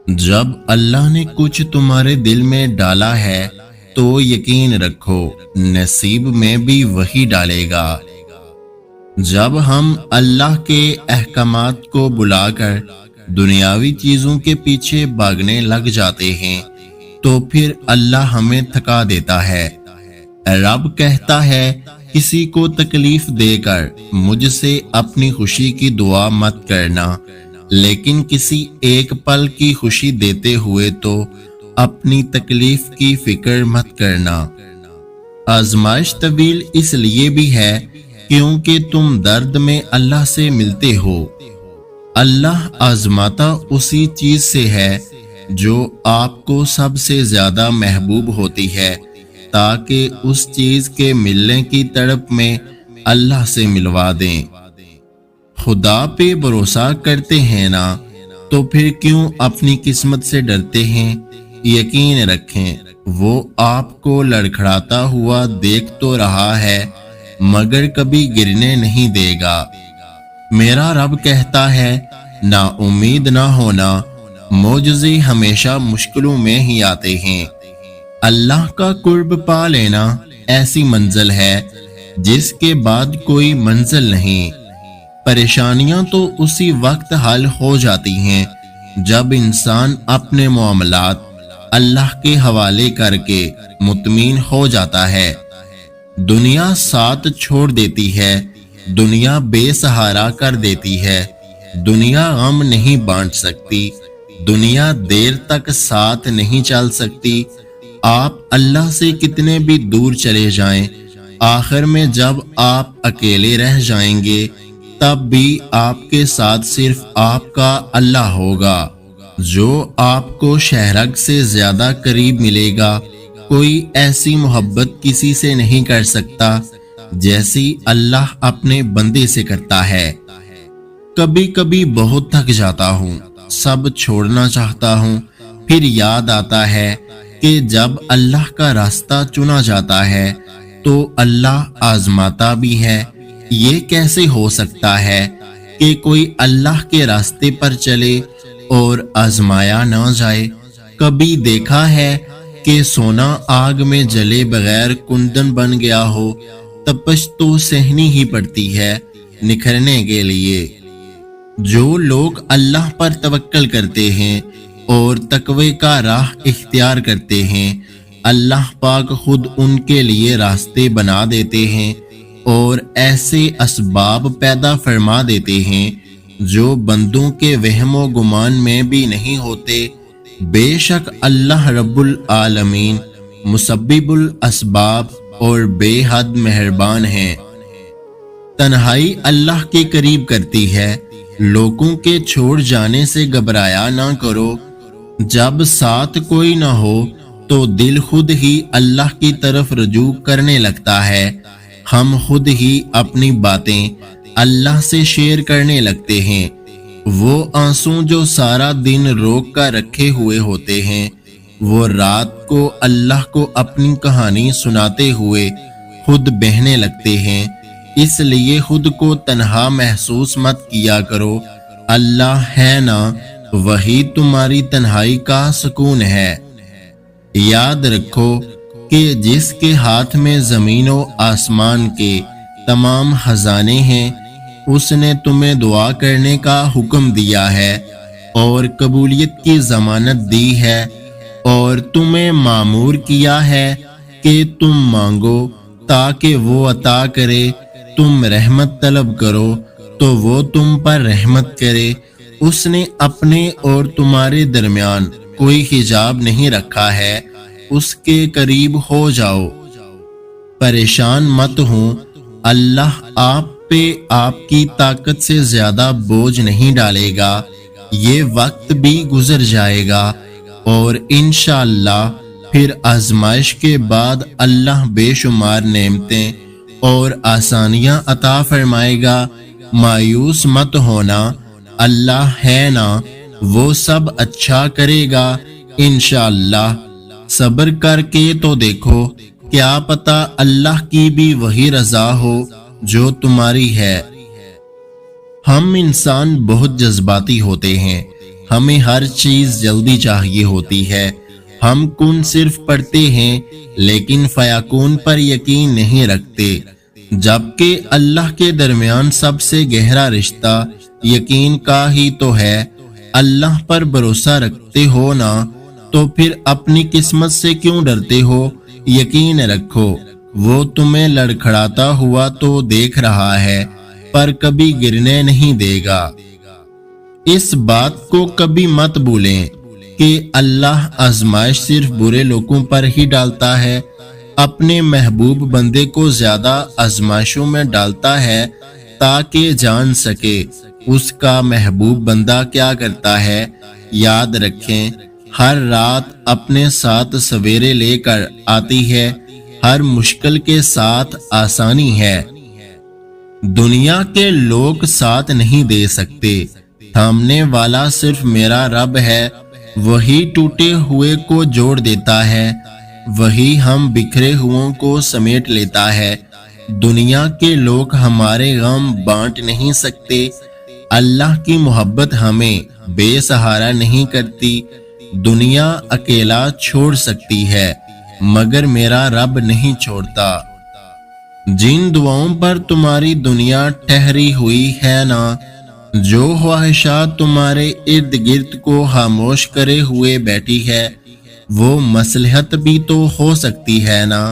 جب اللہ نے کچھ تمہارے دل میں ڈالا ہے تو یقین رکھو نصیب میں بھی وہی ڈالے گا۔ جب ہم اللہ کے احکامات کو بلا کر دنیاوی چیزوں کے پیچھے بھاگنے لگ جاتے ہیں تو پھر اللہ ہمیں تھکا دیتا ہے۔ رب کہتا ہے کسی کو تکلیف دے کر مجھ سے اپنی خوشی کی دعا مت کرنا، لیکن کسی ایک پل کی خوشی دیتے ہوئے تو اپنی تکلیف کی فکر مت کرنا۔ آزمائش طویل اس لیے بھی ہے کیونکہ تم درد میں اللہ سے ملتے ہو۔ اللہ آزماتا اسی چیز سے ہے جو آپ کو سب سے زیادہ محبوب ہوتی ہے، تاکہ اس چیز کے ملنے کی تڑپ میں اللہ سے ملوا دیں۔ خدا پہ بھروسہ کرتے ہیں نا، تو پھر کیوں اپنی قسمت سے ڈرتے ہیں؟ یقین رکھیں وہ آپ کو لڑکھڑاتا ہوا دیکھ تو رہا ہے مگر کبھی گرنے نہیں دے گا۔ میرا رب کہتا ہے نا امید نہ ہونا، معجزے ہمیشہ مشکلوں میں ہی آتے ہیں۔ اللہ کا قرب پا لینا ایسی منزل ہے جس کے بعد کوئی منزل نہیں۔ پریشانیاں تو اسی وقت حل ہو جاتی ہیں جب انسان اپنے معاملات اللہ کے حوالے کر کے مطمئن ہو جاتا ہے۔ دنیا ساتھ چھوڑ دیتی ہے، دنیا بے سہارا کر دیتی ہے، دنیا غم نہیں بانٹ سکتی، دنیا دیر تک ساتھ نہیں چل سکتی۔ آپ اللہ سے کتنے بھی دور چلے جائیں، آخر میں جب آپ اکیلے رہ جائیں گے تب بھی آپ کے ساتھ صرف آپ کا اللہ ہوگا، جو آپ کو شہرگ سے زیادہ قریب ملے گا۔ کوئی ایسی محبت کسی سے نہیں کر سکتا جیسی اللہ اپنے بندے سے کرتا ہے۔ کبھی کبھی بہت تھک جاتا ہوں، سب چھوڑنا چاہتا ہوں، پھر یاد آتا ہے کہ جب اللہ کا راستہ چنا جاتا ہے تو اللہ آزماتا بھی ہے۔ یہ کیسے ہو سکتا ہے کہ کوئی اللہ کے راستے پر چلے اور آزمایا نہ جائے؟ کبھی دیکھا ہے کہ سونا آگ میں جلے بغیر کندن بن گیا ہو؟ تپش تو سہنی ہی پڑتی ہے نکھرنے کے لیے۔ جو لوگ اللہ پر توکل کرتے ہیں اور تقوی کا راہ اختیار کرتے ہیں، اللہ پاک خود ان کے لیے راستے بنا دیتے ہیں اور ایسے اسباب پیدا فرما دیتے ہیں جو بندوں کے وہم و گمان میں بھی نہیں ہوتے۔ بے شک اللہ رب العالمین مسبب الاسباب اور بے حد مہربان ہیں۔ تنہائی اللہ کے قریب کرتی ہے، لوگوں کے چھوڑ جانے سے گھبرایا نہ کرو۔ جب ساتھ کوئی نہ ہو تو دل خود ہی اللہ کی طرف رجوع کرنے لگتا ہے۔ ہم خود ہی اپنی باتیں اللہ سے شیئر کرنے لگتے ہیں۔ وہ آنسو جو سارا دن روک کر رکھے ہوئے ہوتے ہیں، وہ رات کو اللہ کو اپنی کہانی سناتے ہوئے خود بہنے لگتے ہیں۔ اس لیے خود کو تنہا محسوس مت کیا کرو، اللہ ہے نا، وہی تمہاری تنہائی کا سکون ہے۔ یاد رکھو کہ جس کے ہاتھ میں زمین و آسمان کے تمام خزانے ہیں، اس نے تمہیں دعا کرنے کا حکم دیا ہے اور قبولیت کی ضمانت دی ہے، اور تمہیں مامور کیا ہے کہ تم مانگو تاکہ وہ عطا کرے، تم رحمت طلب کرو تو وہ تم پر رحمت کرے۔ اس نے اپنے اور تمہارے درمیان کوئی حجاب نہیں رکھا ہے، اس کے قریب ہو جاؤ۔ پریشان مت ہوں، اللہ آپ پہ آپ کی طاقت سے زیادہ بوجھ نہیں ڈالے گا۔ یہ وقت بھی گزر جائے گا اور انشاءاللہ پھر آزمائش کے بعد اللہ بے شمار نعمتیں اور آسانیاں عطا فرمائے گا۔ مایوس مت ہونا، اللہ ہے نا، وہ سب اچھا کرے گا انشاءاللہ۔ صبر کر کے تو دیکھو، کیا پتہ اللہ کی بھی وہی رضا ہو جو تمہاری ہے۔ ہم انسان بہت جذباتی ہوتے ہیں، ہمیں ہر چیز جلدی چاہیے ہوتی ہے۔ ہم کن صرف پڑھتے ہیں لیکن فیکون پر یقین نہیں رکھتے، جبکہ اللہ کے درمیان سب سے گہرا رشتہ یقین کا ہی تو ہے۔ اللہ پر بھروسہ رکھتے ہو نا، تو پھر اپنی قسمت سے کیوں ڈرتے ہو؟ یقین رکھو وہ تمہیں لڑکھڑاتا ہوا تو دیکھ رہا ہے، پر کبھی گرنے نہیں دے گا۔ اس بات کو کبھی مت بھولیں کہ اللہ آزمائش صرف برے لوگوں پر ہی ڈالتا ہے۔ اپنے محبوب بندے کو زیادہ آزمائشوں میں ڈالتا ہے تاکہ جان سکے اس کا محبوب بندہ کیا کرتا ہے۔ یاد رکھیں، ہر رات اپنے ساتھ سویرے لے کر آتی ہے، ہر مشکل کے ساتھ آسانی ہے۔ دنیا کے لوگ ساتھ نہیں دے سکتے، تھامنے والا صرف میرا رب ہے۔ وہی ٹوٹے ہوئے کو جوڑ دیتا ہے، وہی ہم بکھرے ہوئوں کو سمیٹ لیتا ہے۔ دنیا کے لوگ ہمارے غم بانٹ نہیں سکتے۔ اللہ کی محبت ہمیں بے سہارا نہیں کرتی۔ دنیا اکیلا چھوڑ سکتی ہے مگر میرا رب نہیں چھوڑتا۔ جن دعاؤں پر تمہاری دنیا ٹھہری ہوئی ہے نا، جو خواہشات تمہارے ارد گرد کو خاموش کرے ہوئے بیٹھی ہے، وہ مصلحت بھی تو ہو سکتی ہے نا۔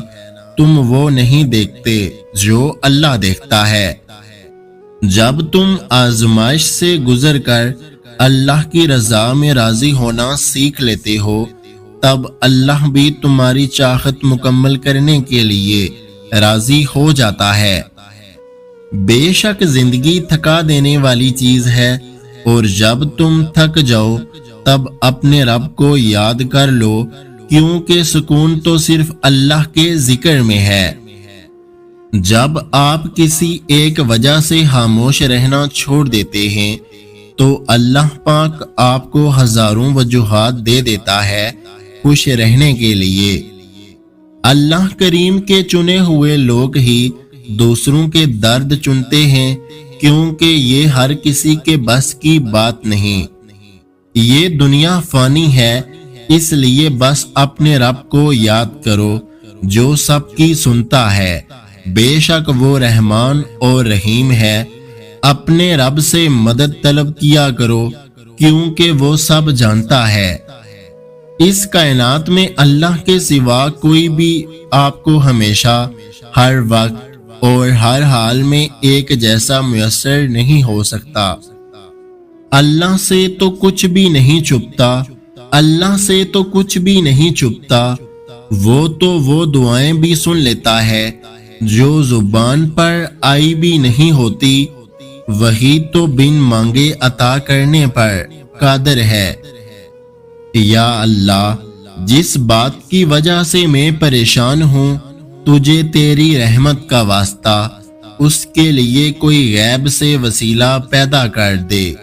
تم وہ نہیں دیکھتے جو اللہ دیکھتا ہے۔ جب تم آزمائش سے گزر کر اللہ کی رضا میں راضی ہونا سیکھ لیتے ہو، تب اللہ بھی تمہاری چاہت مکمل کرنے کے لیے راضی ہو جاتا ہے۔ بے شک زندگی تھکا دینے والی چیز ہے، اور جب تم تھک جاؤ تب اپنے رب کو یاد کر لو، کیونکہ سکون تو صرف اللہ کے ذکر میں ہے۔ جب آپ کسی ایک وجہ سے خاموش رہنا چھوڑ دیتے ہیں تو اللہ پاک آپ کو ہزاروں وجوہات دے دیتا ہے خوش رہنے کے لیے۔ اللہ کریم کے چنے ہوئے لوگ ہی دوسروں کے درد چنتے ہیں، کیونکہ یہ ہر کسی کے بس کی بات نہیں۔ یہ دنیا فانی ہے، اس لیے بس اپنے رب کو یاد کرو جو سب کی سنتا ہے۔ بے شک وہ رحمان اور رحیم ہے۔ اپنے رب سے مدد طلب کیا کرو، کیونکہ وہ سب جانتا ہے۔ اس کائنات میں اللہ کے سوا کوئی بھی آپ کو ہمیشہ، ہر وقت اور ہر حال میں ایک جیسا میسر نہیں ہو سکتا۔ اللہ سے تو کچھ بھی نہیں چھپتا، اللہ سے تو کچھ بھی نہیں چھپتا۔ وہ تو وہ دعائیں بھی سن لیتا ہے جو زبان پر آئی بھی نہیں ہوتی، وہی تو بن مانگے عطا کرنے پر قادر ہے۔ یا اللہ، جس بات کی وجہ سے میں پریشان ہوں، تجھے تیری رحمت کا واسطہ اس کے لیے کوئی غیب سے وسیلہ پیدا کر دے۔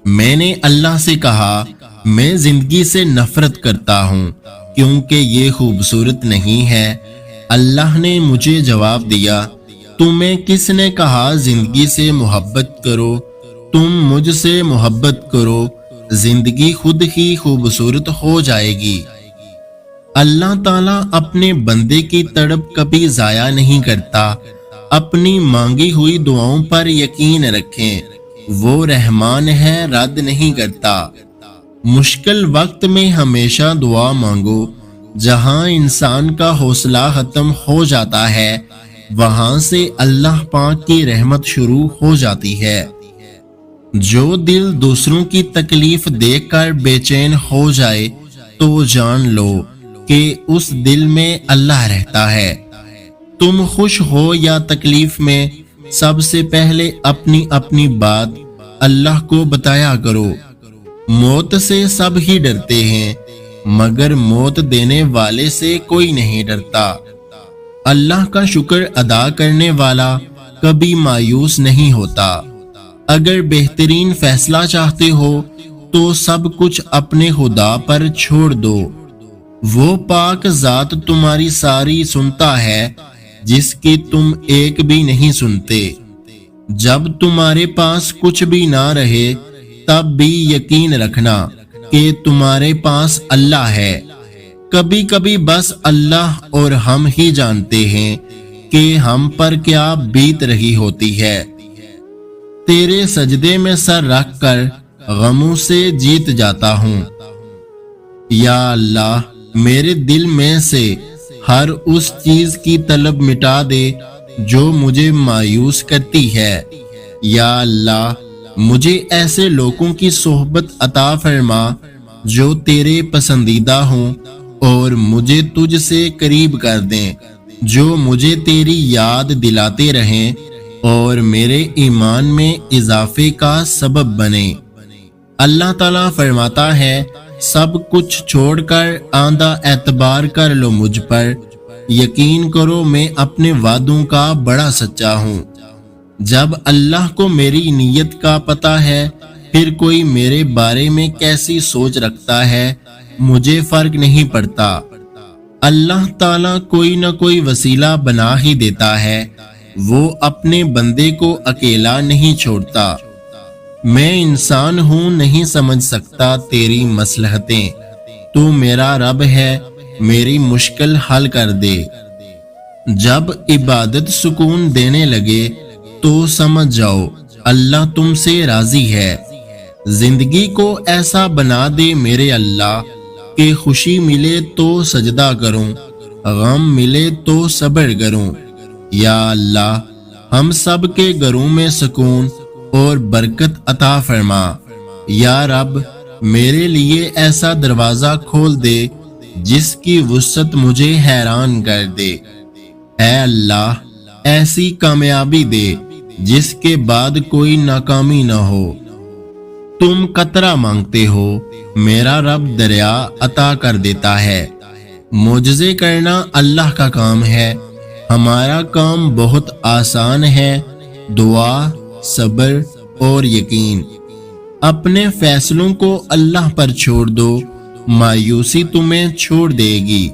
میں نے اللہ سے کہا، میں زندگی سے نفرت کرتا ہوں کیونکہ یہ خوبصورت نہیں ہے۔ اللہ نے مجھے جواب دیا، تمہیں کس نے کہا زندگی سے محبت کرو؟ تم مجھ سے محبت کرو، زندگی خود ہی خوبصورت ہو جائے گی۔ اللہ تعالیٰ اپنے بندے کی تڑپ کبھی ضائع نہیں کرتا۔ اپنی مانگی ہوئی دعاؤں پر یقین رکھیں، وہ رحمان ہے، رد نہیں کرتا۔ مشکل وقت میں ہمیشہ دعا مانگو۔ جہاں انسان کا حوصلہ ختم ہو جاتا ہے، وہاں سے اللہ پاک کی رحمت شروع ہو جاتی ہے۔ جو دل دوسروں کی تکلیف دیکھ کر بے چین ہو جائے تو جان لو کہ اس دل میں اللہ رہتا ہے۔ تم خوش ہو یا تکلیف میں، سب سے پہلے اپنی اپنی بات اللہ کو بتایا کرو۔ موت سے سب ہی ڈرتے ہیں، مگر موت دینے والے سے کوئی نہیں ڈرتا۔ اللہ کا شکر ادا کرنے والا کبھی مایوس نہیں ہوتا۔ اگر بہترین فیصلہ چاہتے ہو تو سب کچھ اپنے خدا پر چھوڑ دو۔ وہ پاک ذات تمہاری ساری سنتا ہے جس کی تم ایک بھی نہیں سنتے۔ جب تمہارے پاس کچھ بھی نہ رہے تب بھی یقین رکھنا کہ تمہارے پاس اللہ ہے۔ کبھی کبھی بس اللہ اور ہم ہی جانتے ہیں کہ ہم پر کیا بیت رہی ہوتی ہے۔ تیرے سجدے میں سر رکھ کر غموں سے جیت جاتا ہوں۔ یا اللہ، میرے دل میں سے ہر اس چیز کی طلب مٹا دے جو مجھے مایوس کرتی ہے۔ یا اللہ، مجھے ایسے لوگوں کی صحبت عطا فرما جو تیرے پسندیدہ ہوں، اور مجھے تجھ سے قریب کر دیں، جو مجھے تیری یاد دلاتے رہیں اور میرے ایمان میں اضافے کا سبب بنے۔ اللہ تعالیٰ فرماتا ہے، سب کچھ چھوڑ کر آندھا اعتبار کر لو مجھ پر، یقین کرو میں اپنے وعدوں کا بڑا سچا ہوں۔ جب اللہ کو میری نیت کا پتہ ہے، پھر کوئی میرے بارے میں کیسی سوچ رکھتا ہے مجھے فرق نہیں پڑتا۔ اللہ تعالیٰ کوئی نہ کوئی وسیلہ بنا ہی دیتا ہے، وہ اپنے بندے کو اکیلا نہیں چھوڑتا۔ میں انسان ہوں، نہیں سمجھ سکتا تیری مصلحتیں، تو میرا رب ہے، میری مشکل حل کر دے۔ جب عبادت سکون دینے لگے تو سمجھ جاؤ اللہ تم سے راضی ہے۔ زندگی کو ایسا بنا دے میرے اللہ کہ خوشی ملے تو سجدہ کروں، غم ملے تو صبر کروں۔ یا اللہ، ہم سب کے گھروں میں سکون اور برکت عطا فرما۔ یا رب، میرے لیے ایسا دروازہ کھول دے جس کی وسعت مجھے حیران کر دے۔ اے اللہ، ایسی کامیابی دے جس کے بعد کوئی ناکامی نہ ہو۔ تم قطرہ مانگتے ہو، میرا رب دریا عطا کر دیتا ہے۔ معجزے کرنا اللہ کا کام ہے، ہمارا کام بہت آسان ہے۔ دعا، صبر اور یقین۔ اپنے فیصلوں کو اللہ پر چھوڑ دو، مایوسی تمہیں چھوڑ دے گی۔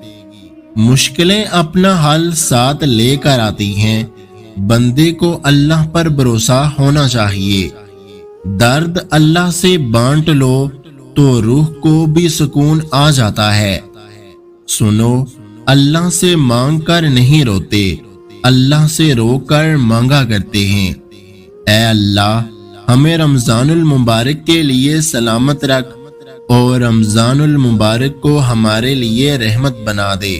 مشکلیں اپنا حل ساتھ لے کر آتی ہیں، بندے کو اللہ پر بھروسہ ہونا چاہیے۔ درد اللہ سے بانٹ لو تو روح کو بھی سکون آ جاتا ہے۔ سنو، اللہ سے مانگ کر نہیں روتے، اللہ سے رو کر مانگا کرتے ہیں۔ اے اللہ، ہمیں رمضان المبارک کے لیے سلامت رکھ اور رمضان المبارک کو ہمارے لیے رحمت بنا دے۔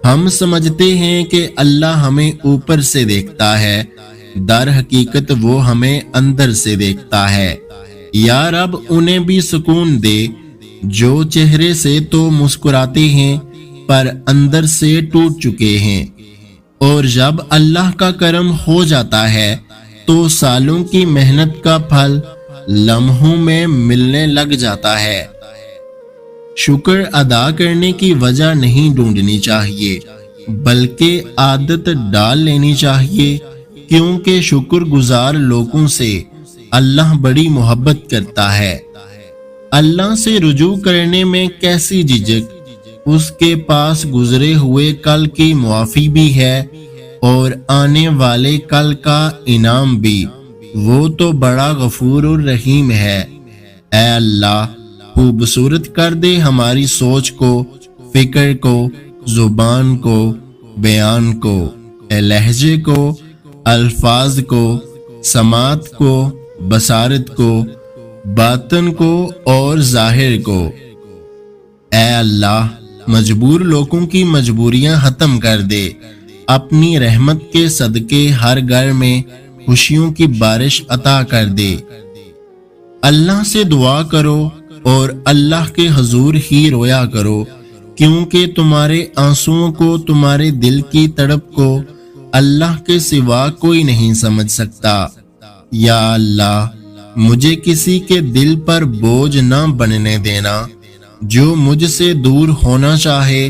ہم سمجھتے ہیں کہ اللہ ہمیں اوپر سے دیکھتا ہے، در حقیقت وہ ہمیں اندر سے دیکھتا ہے۔ یا رب، انہیں بھی سکون دے جو چہرے سے تو مسکراتے ہیں پر اندر سے ٹوٹ چکے ہیں، اور جب اللہ کا کرم ہو جاتا ہے تو سالوں کی محنت کا پھل لمحوں میں ملنے لگ جاتا ہے۔ شکر ادا کرنے کی وجہ نہیں ڈھونڈنی چاہیے، بلکہ عادت ڈال لینی چاہیے، کیونکہ شکر گزار لوگوں سے اللہ بڑی محبت کرتا ہے۔ اللہ سے رجوع کرنے میں کیسی جھجک، اس کے پاس گزرے ہوئے کل کی معافی بھی ہے اور آنے والے کل کا انعام بھی، وہ تو بڑا غفور الرحیم ہے۔ اے اللہ، خوبصورت کر دے ہماری سوچ کو، فکر کو، زبان کو، بیان کو، لہجے کو، الفاظ کو، سماعت کو، بصارت کو، باطن کو اور ظاہر کو۔ اے اللہ، مجبور لوگوں کی مجبوریاں ختم کر دے، اپنی رحمت کے صدقے ہر گھر میں خوشیوں کی بارش عطا کر دے۔ اللہ سے دعا کرو اور اللہ کے حضور ہی رویا کرو، کیونکہ تمہارے آنسوؤں کو، تمہارے دل کی تڑپ کو اللہ کے سوا کوئی نہیں سمجھ سکتا۔ یا اللہ، مجھے کسی کے دل پر بوجھ نہ بننے دینا، جو مجھ سے دور ہونا چاہے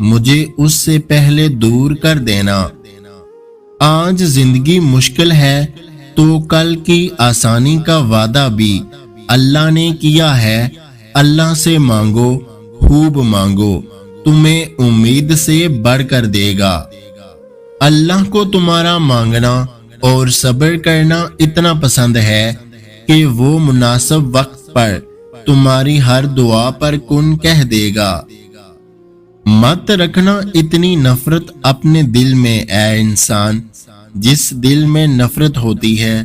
مجھے اس سے پہلے دور کر دینا۔ آج زندگی مشکل ہے تو کل کی آسانی کا وعدہ بھی اللہ نے کیا ہے۔ اللہ سے مانگو، خوب مانگو، تمہیں امید سے بڑھ کر دے گا۔ اللہ کو تمہارا مانگنا اور صبر کرنا اتنا پسند ہے کہ وہ مناسب وقت پر تمہاری ہر دعا پر کن کہہ دے گا۔ مت رکھنا اتنی نفرت اپنے دل میں اے انسان، جس دل میں نفرت ہوتی ہے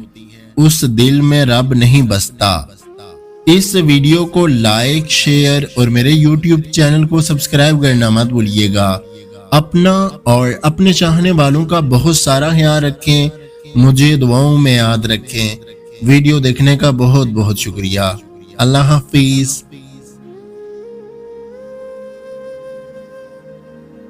اس دل میں رب نہیں بستا۔ اس ویڈیو کو لائک، شیئر اور میرے یوٹیوب چینل کو سبسکرائب کرنا مت بھولیے گا۔ اپنا اور اپنے چاہنے والوں کا بہت سارا خیال رکھیں، مجھے دعاؤں میں یاد رکھیں۔ ویڈیو دیکھنے کا بہت بہت شکریہ۔ اللہ حافظ۔